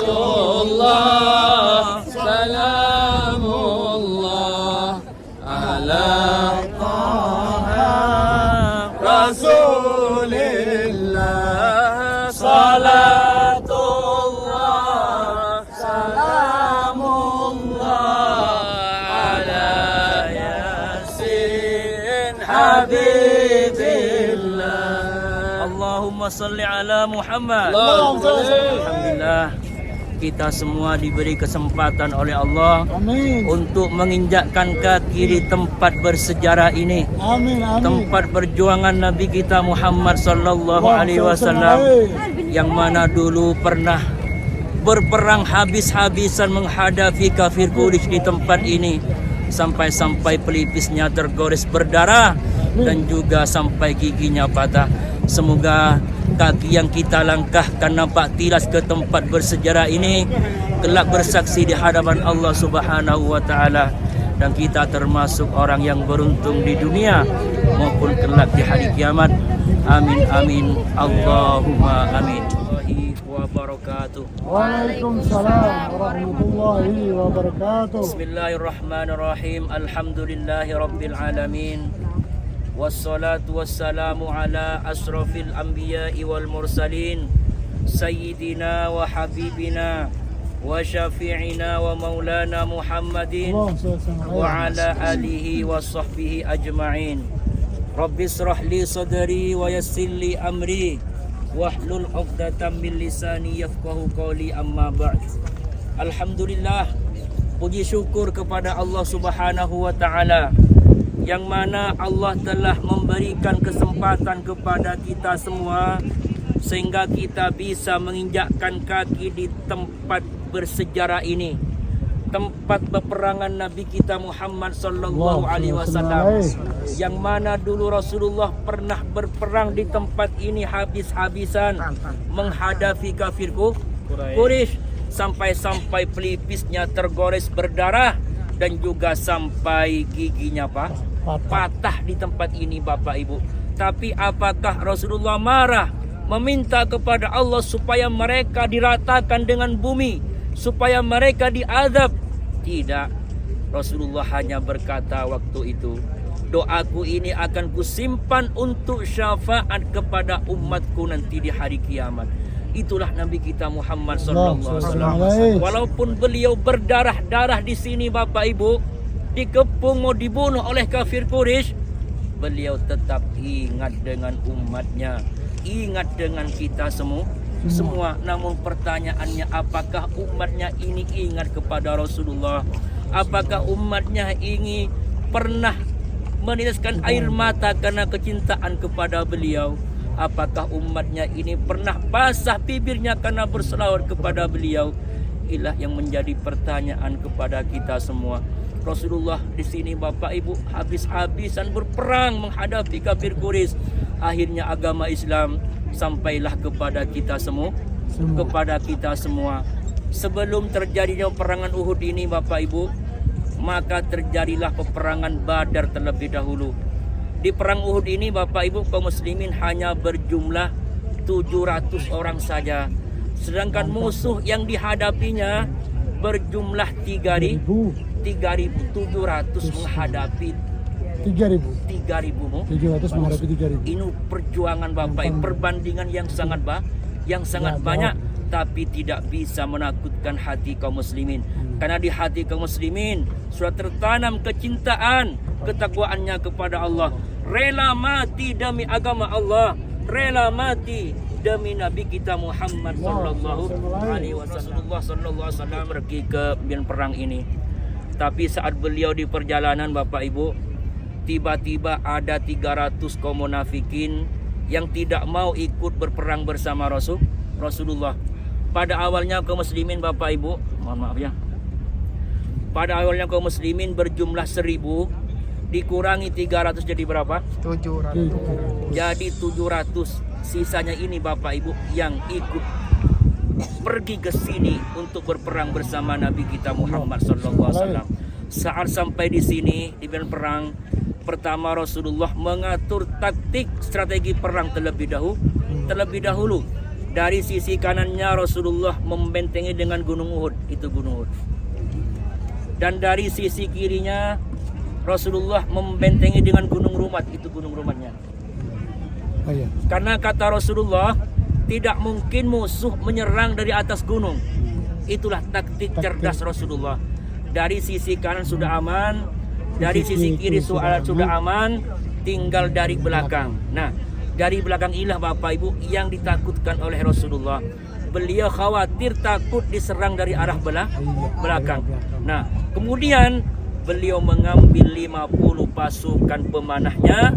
Salatullah, salamullah ala Rasulillah. Salatullah, salamullah ala Yasin Habibillah. Allahumma salli ala Muhammad. Allahumma salli. Alhamdulillah, kita semua diberi kesempatan oleh Allah Amin. untuk menginjakkan kaki di tempat bersejarah ini. Amin. Amin. Tempat perjuangan Nabi kita Muhammad sallallahu alaihi wasallam, yang mana dulu pernah berperang habis-habisan menghadapi kafir Quraisy di tempat ini, sampai-sampai pelipisnya tergores berdarah dan juga sampai giginya patah. Semoga kaki yang kita langkahkan nampak tilas ke tempat bersejarah ini kelak bersaksi di hadapan Allah Subhanahu wa taala, dan kita termasuk orang yang beruntung di dunia maupun kelak di hari kiamat. Amin amin Allahumma amin. Wabarakatuh. Waalaikumsalam warahmatullahi wabarakatuh. Bismillahirrahmanirrahim. Alhamdulillahi rabbil alamin. Wassalatu wassalamu ala asrafil anbiya'i wal mursalin, sayyidina wa habibina wa syafi'ina wa maulana Muhammadin wa ala alihi wa sahbihi ajma'in. Rabbi israh li sadri wa yassir li amri wahlul 'uqdatam min lisani yafqahu qawli, amma ba'd. Alhamdulillah, puji syukur kepada Allah Subhanahu wa taala, yang mana Allah telah memberikan kesempatan kepada kita semua sehingga kita bisa menginjakkan kaki di tempat bersejarah ini, tempat peperangan Nabi kita Muhammad sallallahu alaihi wasallam, yang mana dulu Rasulullah pernah berperang di tempat ini habis-habisan menghadapi kafir Quraisy, sampai-sampai pelipisnya tergores berdarah dan juga sampai giginya patah di tempat ini, Bapak Ibu. Tapi apakah Rasulullah marah meminta kepada Allah supaya mereka diratakan dengan bumi, supaya mereka diazab? Tidak. Rasulullah hanya berkata waktu itu, doaku ini akan kusimpan untuk syafaat kepada umatku nanti di hari kiamat. Itulah Nabi kita Muhammad sallallahu alaihi wasallam. Walaupun beliau berdarah-darah di sini, Bapak Ibu, dikepung mau dibunuh oleh kafir Quraisy, beliau tetap ingat dengan umatnya, ingat dengan kita semua. Namun pertanyaannya, apakah umatnya ini ingat kepada Rasulullah? Apakah umatnya ini pernah meneteskan air mata karena kecintaan kepada beliau? Apakah umatnya ini pernah basah bibirnya karena berselawat kepada beliau? Inilah yang menjadi pertanyaan kepada kita semua. Rasulullah di sini, Bapak Ibu, habis-habisan berperang menghadapi kafir Quraisy. Akhirnya agama Islam sampailah kepada kita semua. Sebelum terjadinya peperangan Uhud ini, Bapak Ibu, maka terjadilah peperangan Badar terlebih dahulu. Di perang Uhud ini, Bapak Ibu, kaum muslimin hanya berjumlah 700 orang saja. Sedangkan musuh yang dihadapinya berjumlah 3.700 menghadapi 3.000. Ini perjuangan, Bapak Ibu, perbandingan yang sangat banyak, tapi tidak bisa menakutkan hati kaum muslimin. Karena di hati kaum muslimin sudah tertanam kecintaan, ketakwaannya kepada Allah. Rela mati demi agama Allah, rela mati demi Nabi kita Muhammad sallallahu alaihi wasallam pergi ke medan perang ini. Tapi saat beliau di perjalanan, Bapak Ibu, tiba-tiba ada 300 kaum munafikin yang tidak mau ikut berperang bersama Rasulullah. Pada awalnya kaum muslimin, Bapak Ibu, mohon maaf ya. Pada awalnya kaum muslimin berjumlah 1000, dikurangi 300 jadi berapa? 700. Jadi 700. Sisanya ini, Bapak Ibu, yang ikut pergi ke sini untuk berperang bersama Nabi kita Muhammad sallallahu alaihi wasallam. Saat sampai di sini di medan perang, pertama Rasulullah mengatur taktik strategi perang terlebih dahulu. Dari sisi kanannya Rasulullah membentengi dengan gunung Uhud, itu gunung Uhud. Dan dari sisi kirinya Rasulullah membentengi dengan gunung Rumat, itu gunung Rumatnya. Oh, iya. Karena kata Rasulullah, tidak mungkin musuh menyerang dari atas gunung. Itulah taktik cerdas Rasulullah. Dari sisi kanan sudah aman, dari sisi kiri sudah aman, tinggal dari belakang. Nah, dari belakang inilah Bapak Ibu yang ditakutkan oleh Rasulullah. Beliau khawatir takut diserang dari arah belakang. Nah, kemudian beliau mengambil 50 pasukan pemanahnya,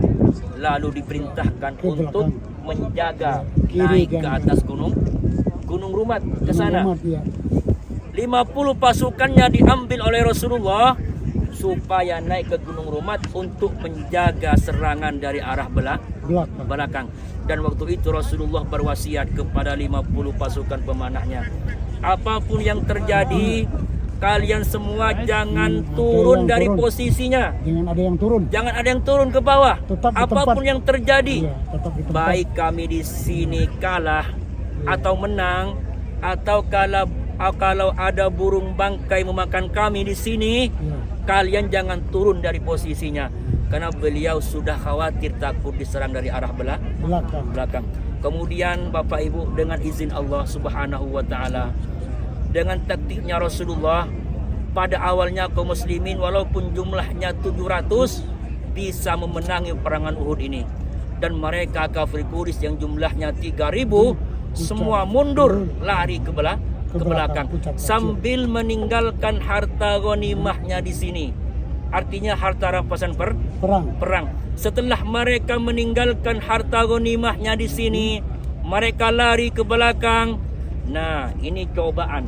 lalu diperintahkan untuk menjaga naik ke atas gunung Rumat ke sana. 50 pasukannya diambil oleh Rasulullah supaya naik ke Gunung Rumat untuk menjaga serangan dari arah belakang. Dan waktu itu Rasulullah berwasiat kepada 50 pasukan pemanahnya, apapun yang terjadi, kalian semua jangan turun dari posisinya. Jangan ada yang turun ke bawah. Apapun yang terjadi, baik kami di sini kalah atau menang, atau kalau ada burung bangkai memakan kami di sini, kalian jangan turun dari posisinya. Karena beliau sudah khawatir takut diserang dari arah belakang. Kemudian Bapak Ibu, dengan izin Allah Subhanahu wa taala, dengan taktiknya Rasulullah, pada awalnya kaum muslimin walaupun jumlahnya 700 bisa memenangi perangan Uhud ini. Dan mereka kafir Quraisy yang jumlahnya 3000 semua mundur, lari ke belakang sambil meninggalkan harta ghanimahnya di sini. Artinya harta rampasan perang. Setelah mereka meninggalkan harta ghanimahnya di sini, mereka lari ke belakang. Nah, ini cobaan.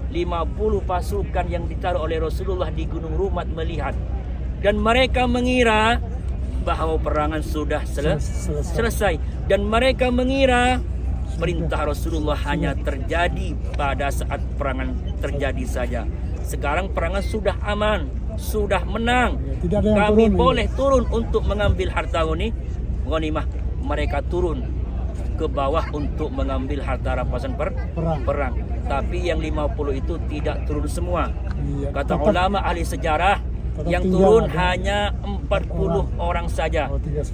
50 pasukan yang ditaruh oleh Rasulullah di Gunung Rumat melihat, dan mereka mengira bahwa perangan sudah selesai, dan mereka mengira perintah Rasulullah hanya terjadi pada saat perangan terjadi saja. Sekarang perangan sudah aman, sudah menang. Kami boleh turun untuk mengambil harta ghanimah. Mereka turun ke bawah untuk mengambil harta rampasan perang. Tapi yang 50 itu tidak turun semua. Kata ulama ahli sejarah, yang turun hanya 40 orang saja.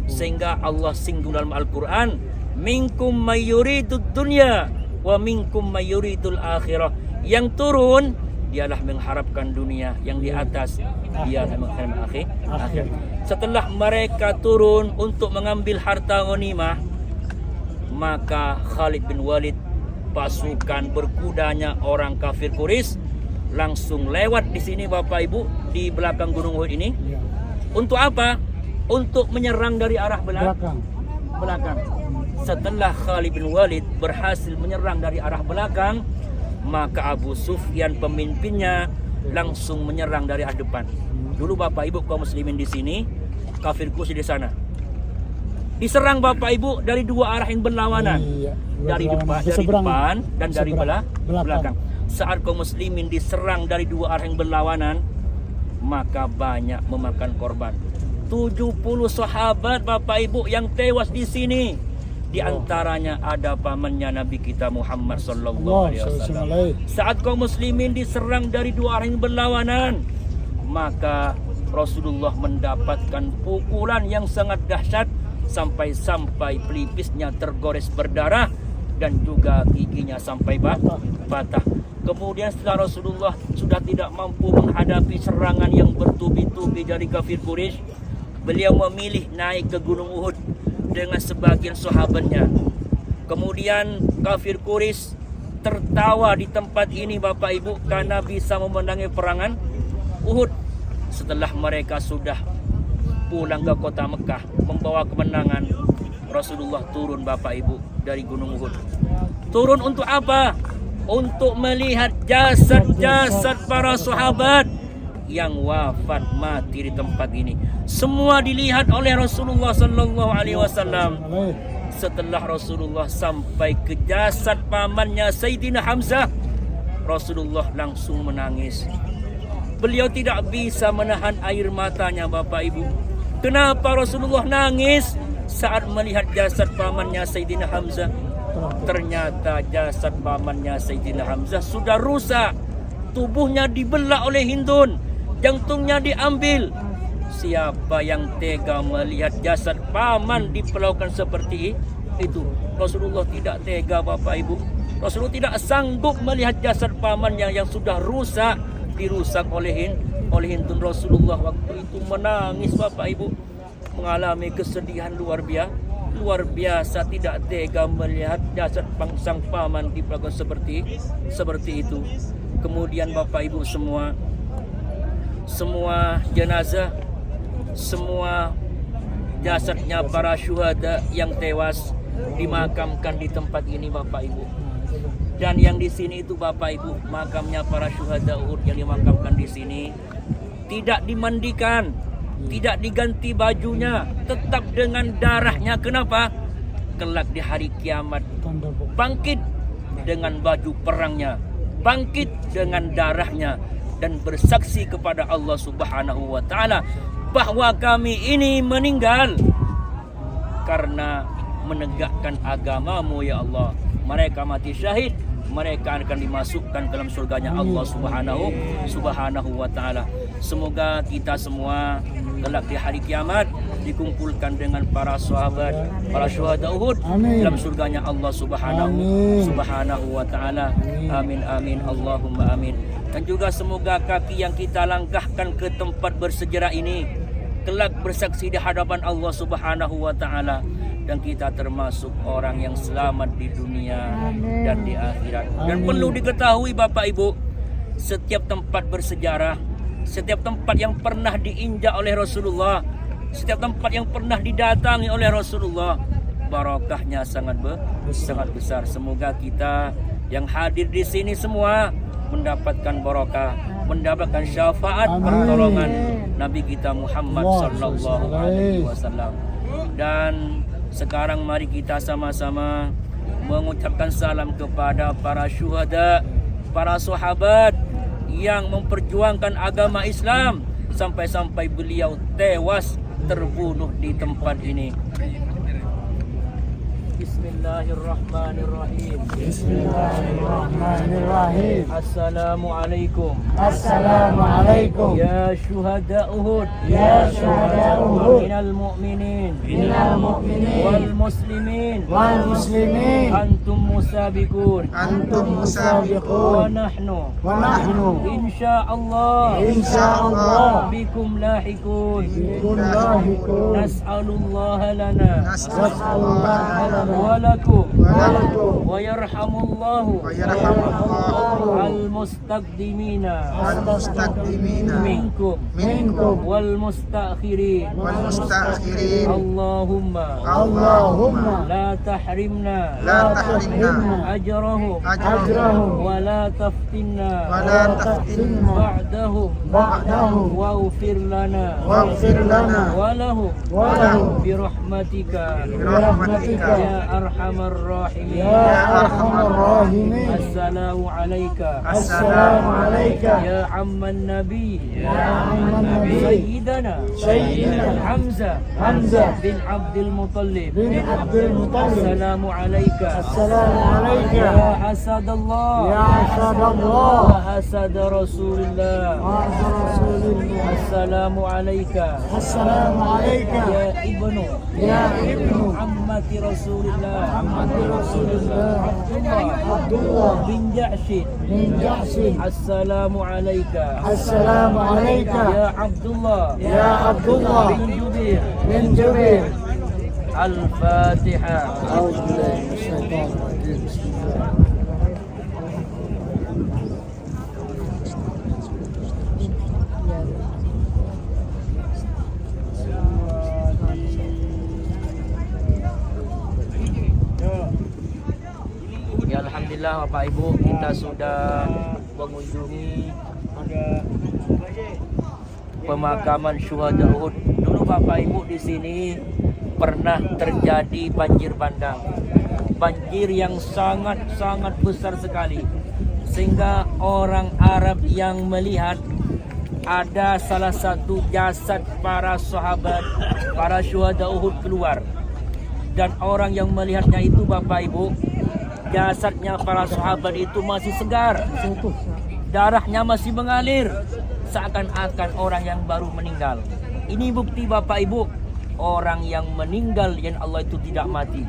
Sehingga Allah singgung dalam Al-Quran, minkum mayyuridud dunya wa minkum mayyuridul akhirah. Yang turun dialah mengharapkan dunia, yang di atas dialah mengharapkan akhir. Setelah mereka turun untuk mengambil harta ghanimah, maka Khalid bin Walid, pasukan berkudanya orang kafir Quraisy, langsung lewat di sini Bapak Ibu, di belakang Gunung Uhud ini. Untuk apa? Untuk menyerang dari arah belakang. Setelah Khalid bin Walid berhasil menyerang dari arah belakang, maka Abu Sufyan pemimpinnya langsung menyerang dari arah depan. Dulu Bapak Ibu kaum muslimin di sini, kafir Quraisy di sana. Diserang Bapak Ibu dari dua arah yang berlawanan. Dari depan dan dari belakang. Saat kaum muslimin diserang dari dua arah yang berlawanan, maka banyak memakan korban. 70 sahabat Bapak Ibu yang tewas di sini. Di antaranya ada pamannya Nabi kita Muhammad sallallahu alaihi wasallam. Saat kaum muslimin diserang dari dua arah yang berlawanan, maka Rasulullah mendapatkan pukulan yang sangat dahsyat, sampai pelipisnya tergores berdarah dan juga giginya sampai patah. Kemudian setelah Rasulullah sudah tidak mampu menghadapi serangan yang bertubi-tubi dari kafir Quraisy, beliau memilih naik ke Gunung Uhud dengan sebagian sahabatnya. Kemudian kafir Quraisy tertawa di tempat ini Bapak Ibu karena bisa memenangi perangan Uhud. Setelah mereka sudah pulang ke kota Mekah membawa kemenangan, Rasulullah turun Bapak Ibu dari Gunung Uhud. Turun untuk apa? Untuk melihat jasad-jasad para sahabat yang wafat mati di tempat ini. Semua dilihat oleh Rasulullah sallallahu alaihi wasallam. Setelah Rasulullah sampai ke jasad pamannya Sayyidina Hamzah, Rasulullah langsung menangis. Beliau tidak bisa menahan air matanya Bapak Ibu. Kenapa Rasulullah nangis saat melihat jasad pamannya Sayyidina Hamzah? Ternyata jasad pamannya Sayyidina Hamzah sudah rusak. Tubuhnya dibelah oleh Hindun, jantungnya diambil. Siapa yang tega melihat jasad paman diperlakukan seperti itu? Rasulullah tidak tega, Bapak Ibu. Rasulullah tidak sanggup melihat jasad paman yang sudah rusak, dirusak oleh Hindun. Rasulullah waktu itu menangis, Bapak Ibu, mengalami kesedihan luar biasa, tidak tega melihat jasad sang paman diperlakukan seperti itu. Kemudian Bapak Ibu semua jenazah, semua jasadnya para syuhada yang tewas dimakamkan di tempat ini, Bapak Ibu. Dan yang di sini itu, Bapak Ibu, makamnya para syuhada Uhud yang dimakamkan di sini tidak dimandikan, tidak diganti bajunya, tetap dengan darahnya. Kenapa? Kelak di hari kiamat bangkit dengan baju perangnya, bangkit dengan darahnya, dan bersaksi kepada Allah Subhanahu wa Ta'ala bahwa kami ini meninggal karena menegakkan agamamu ya Allah. Mereka mati syahid, mereka akan dimasukkan dalam surganya Allah Subhanahu wa Ta'ala. Semoga kita semua kelak di hari kiamat dikumpulkan dengan para sahabat, para syuhada Uhud dalam surganya Allah Subhanahu wa Ta'ala. Amin amin Allahumma amin. Dan juga semoga kaki yang kita langkahkan ke tempat bersejarah ini kelak bersaksi di hadapan Allah Subhanahu wa Ta'ala, dan kita termasuk orang yang selamat di dunia dan di akhirat. Dan perlu diketahui Bapak Ibu, setiap tempat bersejarah, setiap tempat yang pernah diinjak oleh Rasulullah, setiap tempat yang pernah didatangi oleh Rasulullah, barokahnya sangat besar. Semoga kita yang hadir di sini semua mendapatkan barokah, mendapatkan syafaat pertolongan Nabi kita Muhammad sallallahu alaihi wasallam. Dan sekarang mari kita sama-sama mengucapkan salam kepada para syuhada, para sahabat yang memperjuangkan agama Islam sampai-sampai beliau tewas terbunuh di tempat ini. Bismillahirrahmanirrahim. Bismillahirrahmanirrahim. Assalamualaikum. Assalamualaikum. Ya syuhada Uhud. Ya syuhada Uhud. Minal mu'minin. Minal mu'minin. Wal muslimin. Wal muslimin. Antum musabiqun. Antum musabiqun. Wa nahnu. Wa nahnu. Insyaallah. Insyaallah. Bikum lahikun. Bikum lahikun. Nas'alullaha lana. Nas'alullaha lana. Walakum. Walakum. Wa yarhamullahu. Al-mustaqdimina. Minkum. Wal mustakhirin. Allahumma. La tahrimna. Ajrahum. Wa la taftinna. Ba'dahum. Waghfir lana. Walahum. Birahmatika. Ya arhamar rahimin. Assalamu alayka. Ya amman nabi. Sayyidina Hamzah bin Abdul Muttalib. Assalamu alayka. Ya hasadallah. Wa hasad Rasulullah. Assalamu alayka. Ya ibnu ammati Rasulullah. Abdullah bin Jahshin. Assalamu alayka. Ya Abdullah bin Jubair. Al-Fatiha. Ya alhamdulillah Bapak Ibu, kita sudah mengunjungi pemakaman syuhada Uhud. Dulu Bapak Ibu di sini pernah terjadi banjir bandang. Banjir yang sangat besar sekali. Sehingga orang Arab yang melihat ada salah satu jasad para sahabat, para syuhada Uhud keluar. Dan orang yang melihatnya itu Bapak Ibu jasadnya para sahabat itu masih segar, darahnya masih mengalir, seakan-akan orang yang baru meninggal. Ini bukti Bapak Ibu, orang yang meninggal yang Allah itu tidak mati.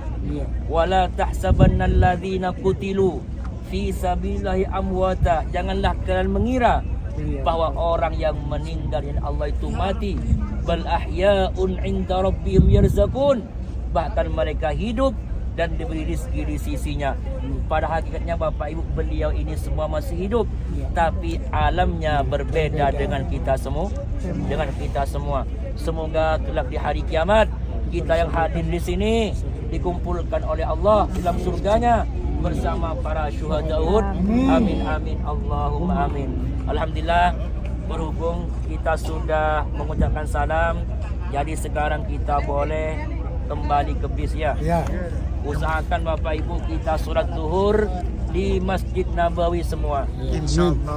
Wala tahsabannal ladzina qutilu fi sabilillahi amwata. Janganlah kalian mengira bahwa orang yang meninggal yang Allah itu mati. Bal ahya'un 'inda rabbihim yarzaqun. Bahkan mereka hidup dan diberi rezeki di sisinya. Pada hakikatnya Bapak Ibu, beliau ini semua masih hidup, tapi alamnya berbeda dengan kita semua. Semoga kelak di hari kiamat kita yang hadir di sini dikumpulkan oleh Allah dalam surganya bersama para syuhada Uhud. Amin amin Allahumma amin. Alhamdulillah, berhubung kita sudah mengucapkan salam, jadi sekarang kita boleh kembali ke bis ya. Usahakan Bapak Ibu kita sholat zuhur di Masjid Nabawi semua. Insyaallah.